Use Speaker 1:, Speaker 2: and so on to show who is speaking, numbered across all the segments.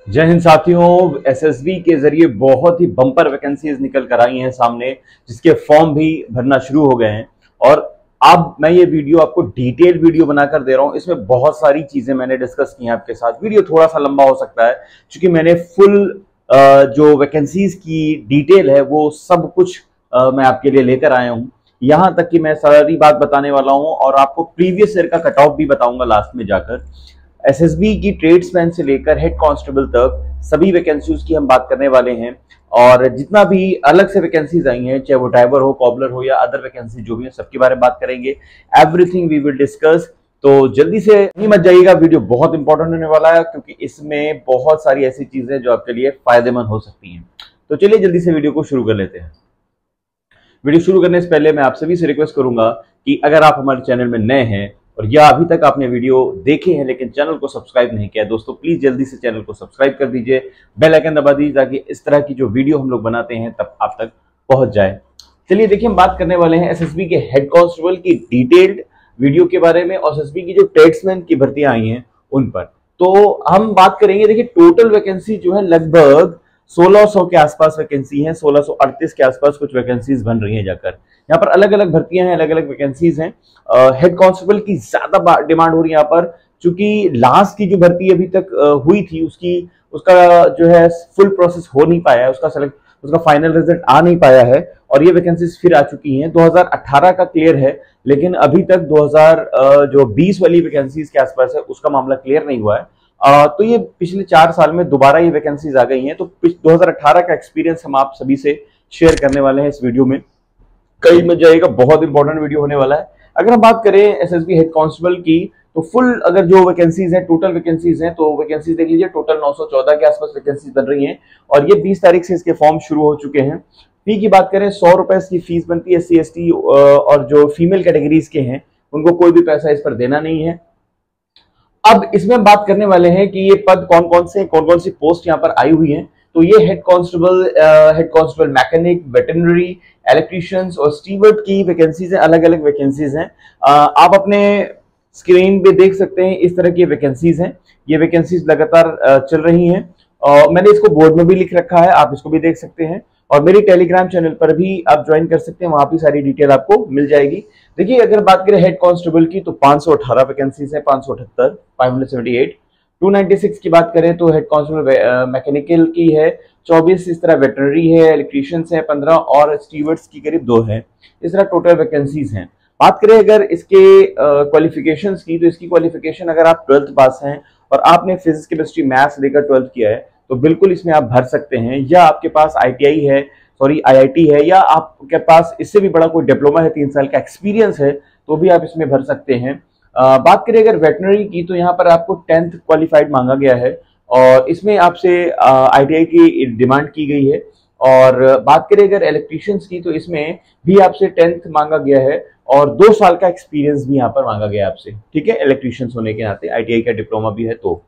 Speaker 1: जय हिंद साथियों। एसएसबी के जरिए बहुत ही बम्पर वैकेंसीज निकल कर आई हैं सामने, जिसके फॉर्म भी भरना शुरू हो गए हैं। और अब मैं ये वीडियो आपको डिटेल वीडियो बनाकर दे रहा हूं। इसमें बहुत सारी चीजें मैंने डिस्कस की हैं आपके साथ। वीडियो थोड़ा सा लंबा हो सकता है क्योंकि मैंने फुल जो वैकेंसीज की डिटेल है वो सब कुछ मैं आपके लिए लेकर आया हूं। यहां तक कि मैं सारी बात बताने वाला हूं और आपको प्रीवियस ईयर का कट ऑफ भी बताऊंगा लास्ट में जाकर। एसएसबी की ट्रेड्समैन से लेकर हेड कांस्टेबल तक सभी वैकेंसीज की हम बात करने वाले हैं। और जितना भी अलग से वैकेंसीज आई हैं, चाहे वो ड्राइवर हो, कॉबलर हो या अदर वैकेंसी जो भी है, सबके बारे में बात करेंगे। Everything we will discuss. तो जल्दी से नहीं मत जाइएगा, वीडियो बहुत इंपॉर्टेंट होने वाला है क्योंकि इसमें बहुत सारी ऐसी चीजें जो आपके लिए फायदेमंद हो सकती हैं। तो चलिए जल्दी से वीडियो को शुरू कर लेते हैं। वीडियो शुरू करने से पहले मैं आप सभी से रिक्वेस्ट करूंगा कि अगर आप हमारे चैनल में नए हैं और या अभी तक आपने वीडियो देखे हैं लेकिन चैनल को सब्सक्राइब नहीं किया, दोस्तों प्लीज जल्दी से चैनल को सब्सक्राइब कर दीजिए, बेल आइकन दबा दीजिए ताकि इस तरह की जो वीडियो हम लोग बनाते हैं तब आप तक पहुंच जाए। चलिए देखिए, हम बात करने वाले हैं एसएसबी के हेड कांस्टेबल की डिटेल्ड वीडियो के बारे में और एसएसबी की जो ट्रेड्समैन की भर्तियां आई हैं उन पर। तो हम बात करेंगे। देखिए, टोटल वैकेंसी जो है लगभग 1600 के आसपास वैकेंसी है, 1638 के आसपास कुछ वैकेंसीज बन रही हैं जाकर। यहाँ पर अलग अलग भर्तियां हैं, अलग अलग वैकेंसीज हैं। हेड कांस्टेबल की ज्यादा डिमांड हो रही है यहाँ पर, क्योंकि लास्ट की जो भर्ती अभी तक हुई थी उसका जो है फुल प्रोसेस हो नहीं पाया है, उसका फाइनल रिजल्ट आ नहीं पाया है और ये वैकेंसीज फिर आ चुकी हैं। 2018 का क्लियर है लेकिन अभी तक 2020 वाली वैकेंसीज के आसपास है उसका मामला क्लियर नहीं हुआ है। तो ये पिछले 4 साल में दोबारा ये वैकेंसीज आ गई हैं। तो 2018 का एक्सपीरियंस हम आप सभी से शेयर करने वाले हैं इस वीडियो में। कई मजा आएगा, बहुत इंपॉर्टेंट वीडियो होने वाला है। अगर हम बात करें एसएसबी हेड कांस्टेबल की, तो फुल अगर जो वैकेंसीज हैं, टोटल वैकेंसीज हैं, तो वैकेंसीज देख लीजिए, टोटल 914 के आसपास वैकेंसीज बन रही हैं और ये 20 तारीख से इसके फॉर्म शुरू हो चुके हैं। फी की बात करें, 100 रुपए की फीस बनती है। SC ST और जो फीमेल कैटेगरीज के हैं उनको कोई भी पैसा इस पर देना नहीं है। अब इसमें हम बात करने वाले हैं कि ये पद कौन कौन से, कौन कौन सी पोस्ट यहाँ पर आई हुई हैं। तो ये head constable mechanic, veterinary, electricians और स्टीवर्ड की वैकेंसीज हैं, अलग अलग वैकेंसीज हैं। आप अपने स्क्रीन पे देख सकते हैं इस तरह की वैकेंसीज हैं। ये वैकेंसीज लगातार चल रही हैं और मैंने इसको बोर्ड में भी लिख रखा है, आप इसको भी देख सकते हैं और मेरी टेलीग्राम चैनल पर भी आप ज्वाइन कर सकते हैं, वहां भी सारी डिटेल आपको मिल जाएगी। देखिए, अगर बात करें हेड कांस्टेबल की तो 518 वैकेंसीज है, 578, 578। 296 की बात करें तो हेड कांस्टेबल मैकेनिकल की है 24, इस तरह वेटरनरी है, इलेक्ट्रिशियंस है 15 और स्टीवर्ड्स की करीब 2 है। इस तरह टोटल वैकेंसीज हैं। बात करें अगर इसके क्वालिफिकेशंस की, तो इसकी क्वालिफिकेशन अगर आप 12th पास हैं और आपने फिजिक्स, केमिस्ट्री, मैथ्स लेकर 12th किया है तो बिल्कुल इसमें आप भर सकते हैं। या आपके पास ITI है, सॉरी IIT है, या आपके पास इससे भी बड़ा कोई डिप्लोमा है, 3 साल का एक्सपीरियंस है, तो भी आप इसमें भर सकते हैं। बात करें अगर वेटनरी की, तो यहाँ पर आपको 10th क्वालिफाइड मांगा गया है और इसमें आपसे ITI की डिमांड की गई है। और बात करें अगर इलेक्ट्रिशियंस की, तो इसमें भी आपसे 10th मांगा गया है और 2 साल का एक्सपीरियंस भी यहाँ पर मांगा गया है आपसे, ठीक है, इलेक्ट्रिशियंस होने के नाते, ITI का डिप्लोमा भी है। तो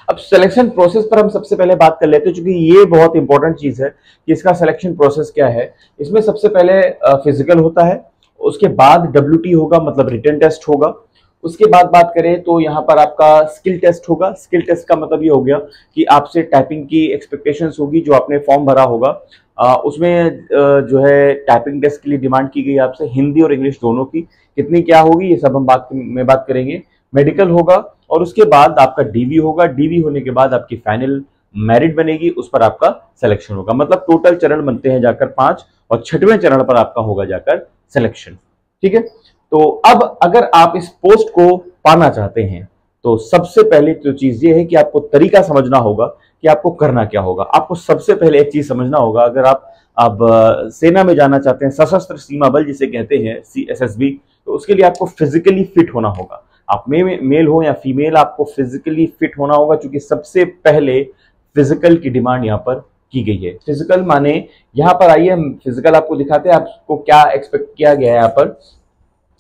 Speaker 1: अब सिलेक्शन प्रोसेस पर हम सबसे पहले बात कर लेते हैं, क्योंकि ये बहुत इंपॉर्टेंट चीज है कि इसका सिलेक्शन प्रोसेस क्या है। इसमें सबसे पहले फिजिकल होता है, उसके बाद WT होगा, मतलब रिटन टेस्ट होगा। उसके बाद बात करें तो यहाँ पर आपका स्किल टेस्ट होगा। स्किल टेस्ट का मतलब ये हो गया कि आपसे टाइपिंग की एक्सपेक्टेशंस होगी, जो आपने फॉर्म भरा होगा उसमें जो है टाइपिंग टेस्ट के लिए डिमांड की गई आपसे, हिंदी और इंग्लिश दोनों की। कितनी क्या होगी ये सब हम बात करेंगे। मेडिकल होगा और उसके बाद आपका DV होगा। DV होने के बाद आपकी फाइनल मेरिट बनेगी, उस पर आपका सिलेक्शन होगा। मतलब टोटल चरण बनते हैं जाकर 5 और 6वें चरण पर आपका होगा जाकर सिलेक्शन, ठीक है। तो अब अगर आप इस पोस्ट को पाना चाहते हैं तो सबसे पहले तो चीज ये है कि आपको तरीका समझना होगा कि आपको करना क्या होगा। आपको सबसे पहले एक चीज समझना होगा, अगर आप अब सेना में जाना चाहते हैं, सशस्त्र सीमा बल जिसे कहते हैं SSB, तो उसके लिए आपको फिजिकली फिट होना होगा। आप मेल हो या फीमेल, आपको फिजिकली फिट होना होगा, क्योंकि सबसे पहले फिजिकल की डिमांड यहाँ पर की गई है। फिजिकल माने, यहाँ पर आइए हम फिजिकल आपको दिखाते हैं, आपको क्या एक्सपेक्ट किया गया है यहाँ पर।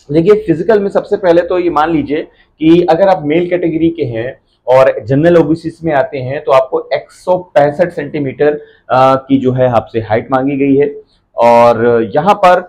Speaker 1: देखिए, फिजिकल में सबसे पहले तो ये मान लीजिए कि अगर आप मेल कैटेगरी के हैं और जनरल OBC में आते हैं तो आपको 165 सेंटीमीटर की जो है आपसे हाइट मांगी गई है। और यहाँ पर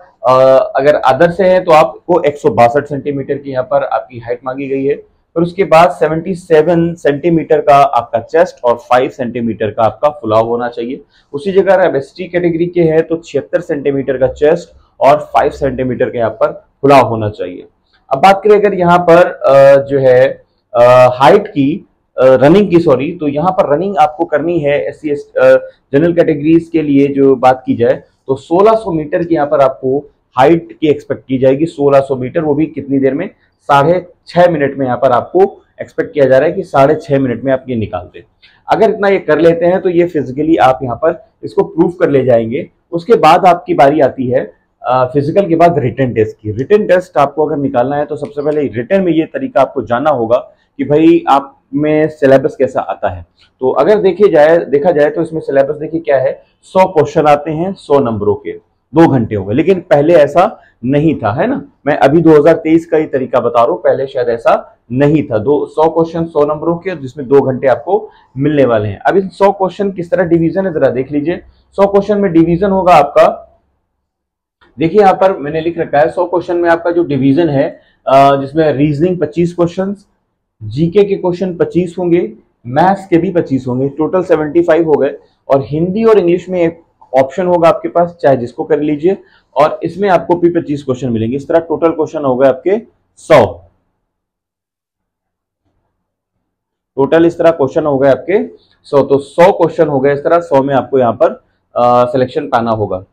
Speaker 1: अगर अदर से है तो आपको 162 सेंटीमीटर की यहाँ पर आपकी हाइट मांगी गई है। और उसके बाद 77 सेंटीमीटर का आपका चेस्ट और 5 सेंटीमीटर का आपका फुलाव होना चाहिए। उसी जगह अगर एसटी कैटेगरी के हैं तो 76 सेंटीमीटर का चेस्ट और 5 सेंटीमीटर का यहाँ पर फुलाव होना चाहिए। अब बात करें अगर यहाँ पर जो है हाइट की, रनिंग की, सॉरी, तो यहाँ पर रनिंग आपको करनी है एससी जनरल कैटेगरीज के लिए जो बात की जाए तो 1600 मीटर की यहाँ पर आपको हाइट की एक्सपेक्ट की जाएगी। 1600 मीटर, वो भी कितनी देर में, 6.5 मिनट में यहाँ पर आपको एक्सपेक्ट किया जा रहा है कि 6.5 मिनट में आप ये निकाल दें। अगर इतना ये कर लेते हैं तो ये फिजिकली आप यहाँ पर इसको प्रूव कर ले जाएंगे। उसके बाद आपकी बारी आती है फिजिकल के बाद रिटन टेस्ट की। रिटन टेस्ट आपको अगर निकालना है तो सबसे पहले रिटन में ये तरीका आपको जानना होगा कि भाई आप में सिलेबस कैसा आता है। तो अगर देखा जाए तो इसमें सिलेबस देखिए क्या है, 100 क्वेश्चन आते हैं 100 नंबरों के, 2 घंटे हो गए। लेकिन पहले ऐसा नहीं था, है ना, मैं अभी 2023 का ही तरीका बता रहा हूं, पहले शायद ऐसा नहीं था। 100 क्वेश्चन 100 नंबरों के, जिसमें 2 घंटे आपको मिलने वाले हैं। अब इन 100 क्वेश्चन किस तरह डिवीजन है जरा देख लीजिए। 100 क्वेश्चन में डिवीजन होगा आपका, देखिए यहाँ पर मैंने लिख रखा है 100 क्वेश्चन में आपका जो डिवीजन है, जिसमें रीजनिंग 25 क्वेश्चन, जीके के क्वेश्चन 25 होंगे, मैथ्स के भी 25 होंगे, टोटल 75 हो गए। और हिंदी और इंग्लिश में एक ऑप्शन होगा आपके पास, चाहे जिसको कर लीजिए, और इसमें आपको भी 25 क्वेश्चन मिलेंगे। इस तरह टोटल क्वेश्चन हो गए आपके 100, टोटल इस तरह क्वेश्चन हो गए आपके 100। तो 100 क्वेश्चन हो गए इस तरह, 100 में आपको यहाँ पर सिलेक्शन पाना होगा।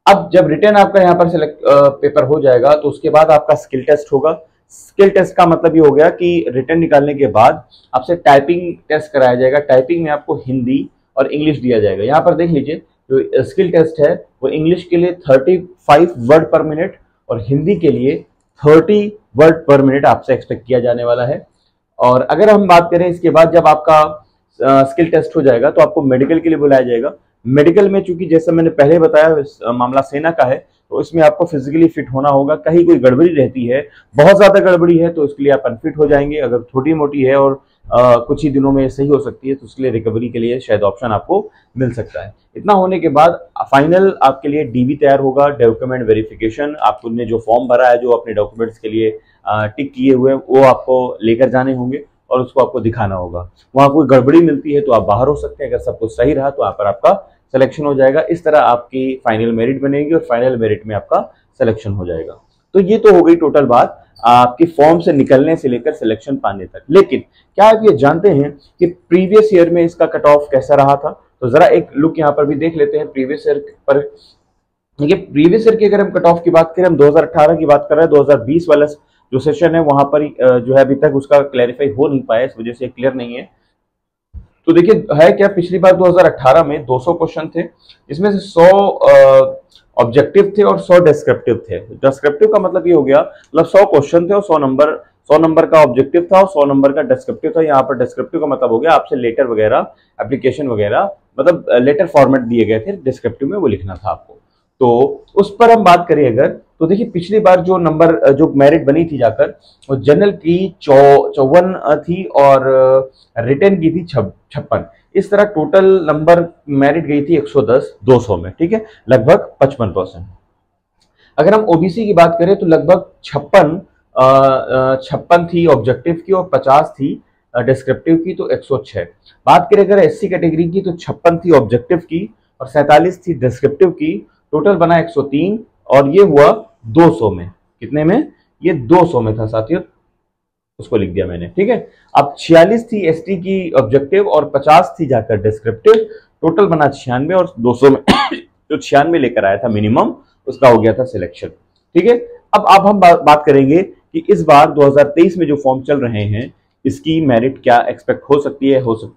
Speaker 1: अब जब रिटर्न आपका यहाँ पर पेपर हो जाएगा तो उसके बाद आपका स्किल टेस्ट होगा। स्किल टेस्ट का मतलब ये हो गया कि रिटर्न निकालने के बाद आपसे टाइपिंग टेस्ट कराया जाएगा। टाइपिंग में आपको हिंदी और इंग्लिश दिया जाएगा। यहाँ पर देख लीजिए जो स्किल टेस्ट है वो इंग्लिश के लिए 35 वर्ड पर मिनट और हिंदी के लिए 30 वर्ड पर मिनट आपसे एक्सपेक्ट किया जाने वाला है। और अगर हम बात करें इसके बाद जब आपका स्किल टेस्ट हो जाएगा तो आपको मेडिकल के लिए बुलाया जाएगा। मेडिकल में चूंकि जैसा मैंने पहले बताया मामला सेना का है तो इसमें आपको फिजिकली फिट होना होगा। कहीं कोई गड़बड़ी रहती है, बहुत ज्यादा गड़बड़ी है, तो इसके लिए आप अनफिट हो जाएंगे। अगर छोटी मोटी है और कुछ ही दिनों में सही हो सकती है तो उसके लिए रिकवरी के लिए शायद ऑप्शन आपको मिल सकता है। इतना होने के बाद फाइनल आपके लिए डीवी तैयार होगा, डॉक्यूमेंट वेरिफिकेशन। आपने जो फॉर्म भरा है, जो अपने डॉक्यूमेंट्स के लिए टिक किए हुए हैं, वो आपको लेकर जाने होंगे और उसको आपको दिखाना होगा। वहां कोई गड़बड़ी मिलती है तो आप बाहर हो सकते हैं, अगर सब कुछ सही रहा तो वहां पर आपका सिलेक्शन हो जाएगा। इस तरह आपकी फाइनल मेरिट बनेगी और फाइनल मेरिट में आपका सिलेक्शन हो जाएगा। तो ये तो हो गई टोटल बात आपके फॉर्म से निकलने से लेकर सिलेक्शन पाने तक। लेकिन क्या आप ये जानते हैं कि प्रीवियस ईयर में इसका कट ऑफ कैसा रहा था? तो जरा एक लुक यहाँ पर भी देख लेते हैं प्रीवियस ईयर पर। देखिए प्रीवियस ईयर की अगर हम कट ऑफ की बात करें, हम 2018 की बात कर रहे हैं, 2020 वाला जो सेशन है वहां पर जो है अभी तक उसका क्लैरिफाई हो नहीं पाया, इस वजह से क्लियर नहीं है। तो देखिए है क्या, पिछली बार 2018 में 200 क्वेश्चन थे, इसमें से 100 ऑब्जेक्टिव थे और 100 डिस्क्रिप्टिव थे। डिस्क्रिप्टिव का मतलब ये हो गया, मतलब 100 क्वेश्चन थे और 100 नंबर का ऑब्जेक्टिव था और 100 नंबर का डिस्क्रिप्टिव था। यहाँ पर डिस्क्रिप्टिव का मतलब हो गया आपसे लेटर वगैरह, एप्लीकेशन वगैरह, मतलब लेटर फॉर्मेट दिए गए थे, डिस्क्रिप्टिव में वो लिखना था आपको। तो उस पर हम बात करें अगर, तो देखिए पिछली बार जो मेरिट बनी थी जाकर, वो जनरल की 54 थी और रिटन की थी 56। इस तरह टोटल नंबर मेरिट गई थी 110 200 में, ठीक है, लगभग 55%। अगर हम ओबीसी की बात करें तो लगभग 56 थी ऑब्जेक्टिव की और 50 थी डिस्क्रिप्टिव की, तो 106। बात करें अगर एससी कैटेगरी की तो 56 थी ऑब्जेक्टिव की और 47 थी डिस्क्रिप्टिव की, टोटल बना 103 और ये हुआ 200 में। कितने में? ये 200 में था साथियों, उसको लिख दिया मैंने, ठीक है। अब 46 थी एसटी की ऑब्जेक्टिव और 50 थी जाकर डिस्क्रिप्टिव, टोटल बना 96 और 200 में जो 96 लेकर आया था मिनिमम, उसका हो गया था सिलेक्शन, ठीक है। अब हम बात करेंगे कि इस बार 2023 में जो फॉर्म चल रहे हैं इसकी मेरिट क्या एक्सपेक्ट हो सकती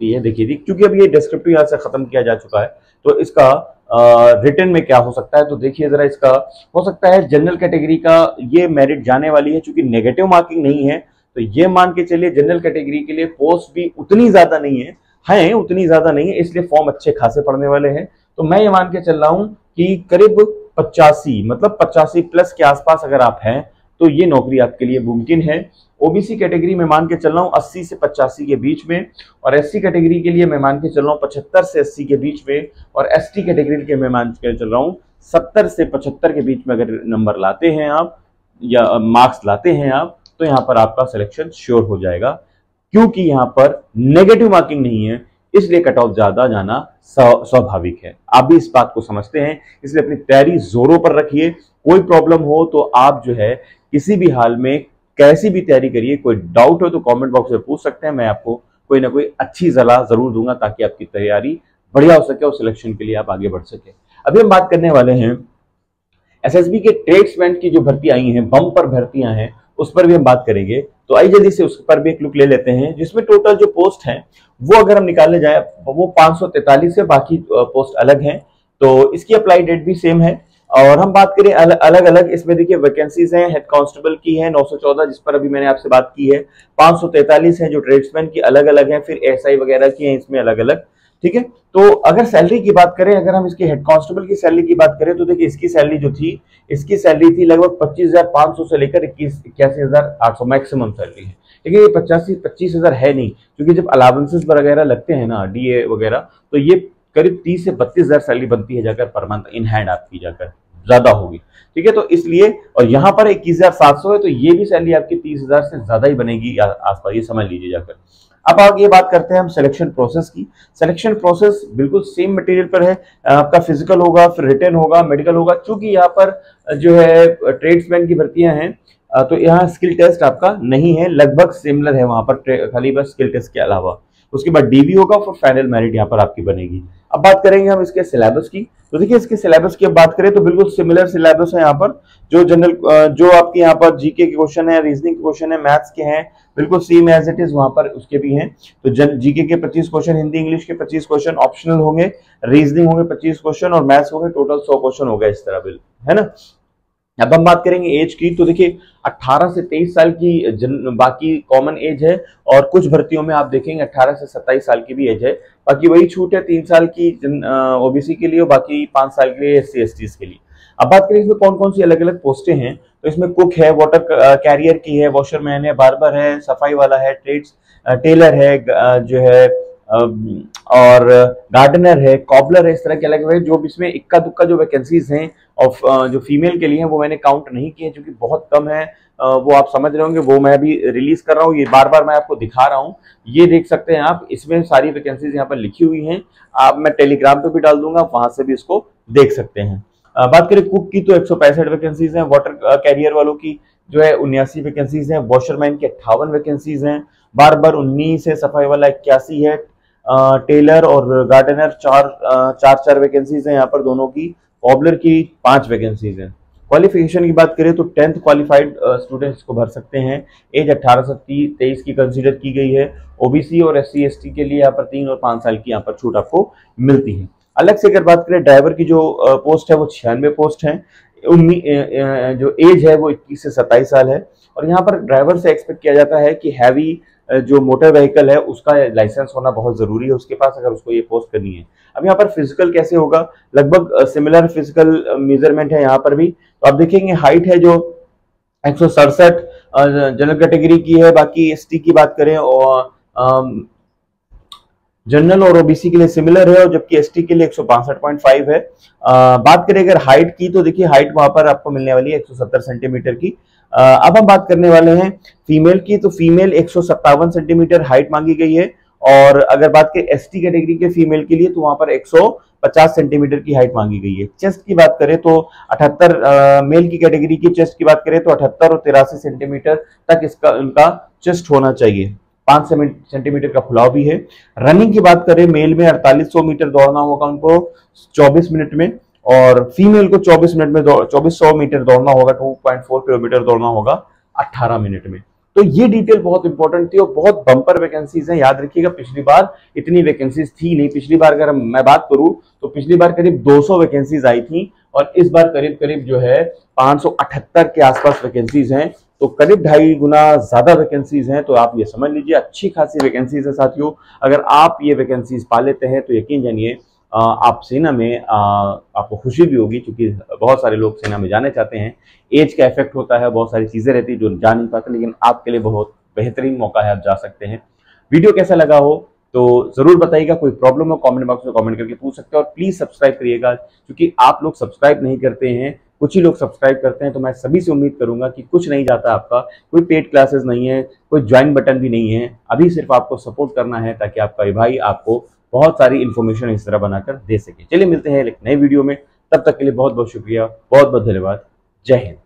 Speaker 1: है। देखिए क्योंकि अब ये डिस्क्रिप्टिव यहाँ से खत्म किया जा चुका है तो इसका रिटर्न में क्या हो सकता है, तो देखिए जरा, इसका हो सकता है जनरल कैटेगरी का ये मेरिट जाने वाली है, चूंकि नेगेटिव मार्किंग नहीं है तो ये मान के चलिए जनरल कैटेगरी के लिए पोस्ट भी उतनी ज्यादा नहीं है, उतनी ज्यादा नहीं है, इसलिए फॉर्म अच्छे खासे पड़ने वाले हैं। तो मैं ये मान के चल रहा हूं कि करीब 85, मतलब 85 प्लस के आसपास अगर आप हैं तो ये नौकरी आपके लिए मुमकिन है। ओबीसी कैटेगरी में मान के चल रहा हूँ 80 से 85 के बीच में, और एससी कैटेगरी के लिए मैं मान के चल रहा हूँ 75 से 80 के बीच में, और एसटी कैटेगरी के मैं मान के चल रहा हूँ 70 से 75 के बीच में। अगर नंबर लाते हैं आप या मार्क्स लाते हैं आप तो यहाँ पर आपका सिलेक्शन श्योर हो जाएगा। क्योंकि यहाँ पर नेगेटिव मार्किंग नहीं है, इसलिए कट ऑफ ज्यादा जाना स्वाभाविक है। आप भी इस बात को समझते हैं, इसलिए अपनी तैयारी जोरों पर रखिए। कोई प्रॉब्लम हो तो आप जो है किसी भी हाल में कैसी भी तैयारी करिए। कोई डाउट हो तो कमेंट बॉक्स में पूछ सकते हैं, मैं आपको कोई ना कोई अच्छी सलाह जरूर दूंगा ताकि आपकी तैयारी बढ़िया हो सके और सिलेक्शन के लिए आप आगे बढ़ सके। अभी हम बात करने वाले हैं एसएसबी के ट्रेड्समैन की जो भर्ती आई हैं, बम्पर भर्तियां हैं, उस पर भी हम बात करेंगे। तो आइए जल्दी से उस पर भी एक लुक ले लेते हैं, जिसमें टोटल जो पोस्ट हैं वो अगर हम निकालने जाए वो 543 है, बाकी पोस्ट अलग हैं। तो इसकी अप्लाई डेट भी सेम है। और हम बात करें अलग अलग, इसमें देखिए वैकेंसीज हैं, हेड कांस्टेबल की है 914 जिस पर अभी मैंने आपसे बात की है, 543 है जो ट्रेड्समैन की अलग अलग है, फिर एसआई वगैरह की है इसमें अलग अलग। ठीक है, तो अगर सैलरी की बात करें, अगर हम इसकी हेड कांस्टेबल की सैलरी की बात करें तो देखिए इसकी सैलरी जो थी, इसकी सैलरी थी लगभग 25,500 से लेकर 81,800 मैक्सिमम सैलरी है। लेकिन ये 25,000 है नहीं, क्योंकि जब अलावेंसेस वगैरह लगते हैं ना, डीए वगैरह, तो ये करीब 30 से 32,000 सैलरी बनती है जाकर पर मंथ इन हैंड आपकी जाकर ज्यादा होगी। ठीक है, तो इसलिए, और यहाँ पर 21,700 है, तो ये भी सैलरी आपकी 30,000 से ज्यादा ही बनेगी आसपास, ये समझ लीजिए जाकर। अब आगे बात करते हैं हम सिलेक्शन प्रोसेस की। सिलेक्शन प्रोसेस बिल्कुल सेम मटेरियल पर है, आपका फिजिकल होगा, फिर रिटन होगा, मेडिकल होगा। चूंकि यहाँ पर जो है ट्रेड्समैन की भर्तियां हैं, तो यहाँ स्किल टेस्ट आपका नहीं है, लगभग सिमिलर है वहां पर, खाली बस स्किल टेस्ट के अलावा। उसके बाद डीबी होगा, फिर फाइनल मेरिट यहाँ पर आपकी बनेगी। अब बात करेंगे हम इसके सिलेबस की। तो देखिए इसके सिलेबस की अब बात करें तो बिल्कुल सिमिलर सिलेबस है यहाँ पर। जो जनरल जो आपके यहाँ पर जीके के क्वेश्चन है, रीजनिंग के क्वेश्चन है, मैथ्स के हैं, बिल्कुल सेम एज इट इज वहां पर उसके भी हैं। तो जीके के 25 क्वेश्चन, हिंदी इंग्लिश के 25 क्वेश्चन ऑप्शनल होंगे, रीजनिंग होंगे 25 क्वेश्चन और मैथ्स होंगे, टोटल 100 क्वेश्चन होगा इस तरह, बिल है ना। अब हम बात करेंगे एज की। तो देखिए 18 से 23 साल की बाकी कॉमन एज है, और कुछ भर्तियों में आप देखेंगे 18 से 27 साल की भी एज है। बाकी वही छूट है 3 साल की ओबीसी के लिए और बाकी 5 साल के लिए एससी एसटी के लिए। अब बात करें इसमें कौन कौन सी अलग अलग पोस्टें हैं, तो इसमें कुक है, वाटर कैरियर की है, वॉशरमैन है, बार्बर है, सफाई वाला है, ट्रेड्स टेलर है, जो है और गार्डनर है, कॉबलर है, इस तरह के अलग अलग, जो इसमें इक्का दुक्का जो वैकेंसीज हैं और जो फीमेल के लिए हैं वो मैंने काउंट नहीं किए क्योंकि बहुत कम है। वो आप समझ रहे होंगे, वो मैं भी रिलीज कर रहा हूँ, ये बार बार मैं आपको दिखा रहा हूँ। ये देख सकते हैं आप, इसमें सारी वैकेंसीज यहाँ पर लिखी हुई हैं। आप मैं टेलीग्राम पे भी डाल दूंगा, वहां से भी इसको देख सकते हैं। बात करें कुक की तो 165 वैकेंसीज हैं, वाटर कैरियर वालों की जो है 79 वैकेंसीज हैं, वॉशरमैन की 58 वैकेंसीज हैं, बार्बर 19 है, सफाई वाला 81 है, टेलर और गार्डनर चार वैकेंसीज हैं यहाँ पर दोनों की, कॉबलर की 5 वैकेंसीज हैं। क्वालिफिकेशन की बात करें तो 10th क्वालिफाइड स्टूडेंट्स को भर सकते हैं। एज 18 से 23 की कंसीडर की गई है। ओबीसी और एससी एसटी के लिए यहाँ पर 3 और 5 साल की यहाँ पर छूट आपको मिलती है। अलग से अगर बात करें ड्राइवर की जो पोस्ट है वो 96 पोस्ट है। जो एज है वो 21 से 27 साल है। और यहाँ पर ड्राइवर से एक्सपेक्ट किया जाता है कि हैवी जो मोटर व्हीकल है उसका लाइसेंस होना बहुत जरूरी है उसके पास, अगर उसको ये पोस्ट करनी है। अब यहाँ पर फिजिकल कैसे होगा, लगभग सिमिलर फिजिकल मेजरमेंट है यहाँ पर भी। तो आप देखेंगे हाइट है जो 167 जनरल कैटेगरी की है। बाकी एसटी की बात करें और जनरल और ओबीसी के लिए सिमिलर है, और जबकि एसटी के लिए 162.5 है। बात करें अगर हाइट की तो देखिए हाइट वहां पर आपको मिलने वाली है 170 सेंटीमीटर की। अब हम बात करने वाले हैं फीमेल की, तो फीमेल 157 सेंटीमीटर हाइट मांगी गई है। और अगर बात करें एसटी कैटेगरी के फीमेल के लिए तो वहां पर 150 सेंटीमीटर की हाइट मांगी गई है। चेस्ट की बात करें तो 78 मेल की कैटेगरी की चेस्ट की बात करें तो 78 और 83 सेंटीमीटर तक इसका उनका चेस्ट होना चाहिए। 5 सेंटीमीटर का फुलाव भी है। रनिंग की बात करें मेल में 4800 मीटर दौड़ना होगा उनको 24 मिनट में, और फीमेल को 24 मिनट में 2400 मीटर दौड़ना होगा, 2.4 किलोमीटर दौड़ना होगा 18 मिनट में। तो ये डिटेल बहुत इंपॉर्टेंट थी और बहुत बम्पर वैकेंसीज हैं। याद रखिएगा पिछली बार इतनी वैकेंसीज थी नहीं। पिछली बार अगर मैं बात करूं तो पिछली बार करीब 200 वैकेंसीज आई थी और इस बार करीब करीब जो है 578 के आसपास वैकेंसीज हैं। तो करीब 2.5 गुना ज्यादा वैकेंसीज हैं। तो आप ये समझ लीजिए अच्छी खासी वैकेंसीज है साथियों। अगर आप ये वैकेंसीज पा लेते हैं तो यकीन जानिए आप सेना में आपको खुशी भी होगी, क्योंकि बहुत सारे लोग सेना में जाना चाहते हैं। एज का इफेक्ट होता है, बहुत सारी चीजें रहती है जो जा नहीं पाते, लेकिन आपके लिए बहुत बेहतरीन मौका है, आप जा सकते हैं। वीडियो कैसा लगा हो तो जरूर बताइएगा, कोई प्रॉब्लम हो कमेंट बॉक्स में कमेंट करके पूछ सकते हैं। और प्लीज सब्सक्राइब करिएगा, क्योंकि आप लोग सब्सक्राइब नहीं करते हैं, कुछ ही लोग सब्सक्राइब करते हैं। तो मैं सभी से उम्मीद करूंगा कि कुछ नहीं जाता आपका, कोई पेड क्लासेस नहीं है, कोई ज्वाइन बटन भी नहीं है, अभी सिर्फ आपको सपोर्ट करना है ताकि आपका ये भाई आपको बहुत सारी इन्फॉर्मेशन इस तरह बनाकर दे सके। चलिए मिलते हैं एक नए वीडियो में, तब तक के लिए बहुत बहुत शुक्रिया, बहुत बहुत धन्यवाद। जय हिंद।